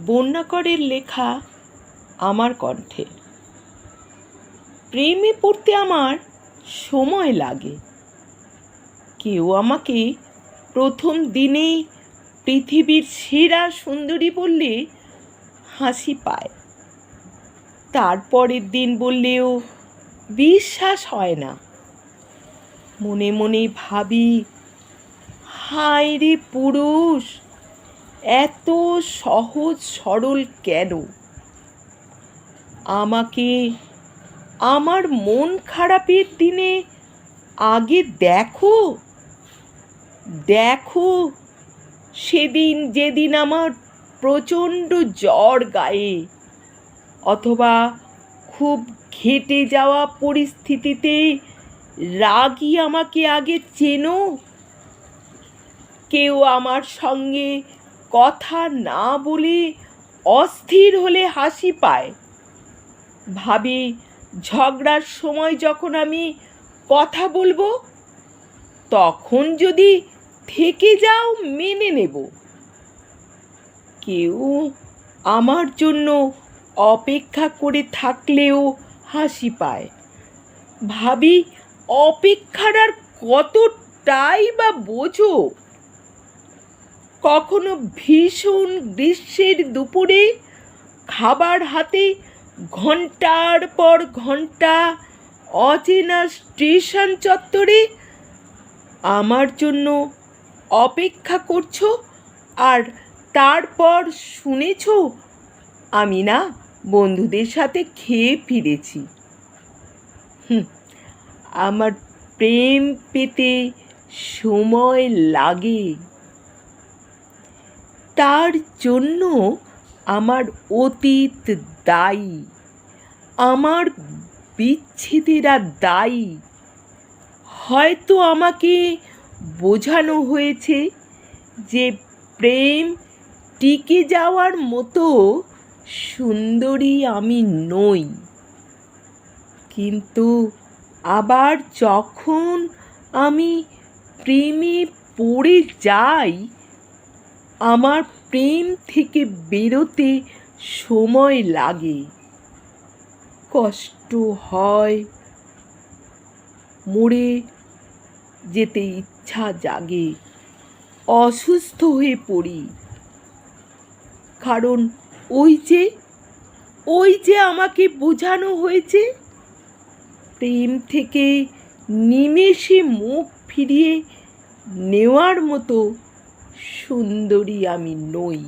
বন্যাকরের লেখা আমার কণ্ঠে। প্রেমে পড়তে আমার সময় লাগে। কেউ আমাকে প্রথম দিনেই পৃথিবীর সেরা সুন্দরী বললে হাসি পায়। তারপরের দিন বললেও বিশ্বাস হয় না। মনে মনে ভাবি, হায় রে পুরুষ, এত সহজ সরল কেন? আমাকে আমার মন খারাপের দিনে আগে দেখো সেদিন যেদিন আমার প্রচণ্ড জ্বর গায়ে, অথবা খুব ঘেটে যাওয়া পরিস্থিতিতে রাগী আমাকে আগে চেনো। কেউ আমার সঙ্গে কথা না বলে অস্থির হলে হাসি পায়। ভাবি, ঝগড়ার সময় যখন আমি কথা বলবো, তখন যদি থেকে যাও মেনে নেব। কেউ আমার জন্য অপেক্ষা করে থাকলেও হাসি পায়। ভাবি, অপেক্ষার আর কতটাই বা বোঝো? কখনো ভীষণ গ্রীষ্মের দুপুরে খাবার হাতে ঘন্টার পর ঘন্টা অচেনা স্টেশন চত্বরে আমার জন্য অপেক্ষা করছো, আর তারপর শুনেছ আমি না বন্ধুদের সাথে খেয়ে ফিরেছি। আমার প্রেম পেতে সময় লাগে। তার জন্য আমার অতীত দায়ী, আমার বিচ্ছেদেরা দায়ী। হয়তো আমাকে বোঝানো হয়েছে যে প্রেম টিকে যাওয়ার মতো সুন্দরী আমি নই। কিন্তু আবার যখন আমি প্রেমে পড়ে যাই, আমার প্রেম থেকে বেরোতে সময় লাগে, কষ্ট হয়, মরে যেতে ইচ্ছা জাগে, অসুস্থ হয়ে পড়ি। কারণ ওই যে আমাকে বোঝানো হয়েছে, প্রেম থেকে নিমেষে মুখ ফিরিয়ে নেওয়ার মতো সুন্দরী আমি নই।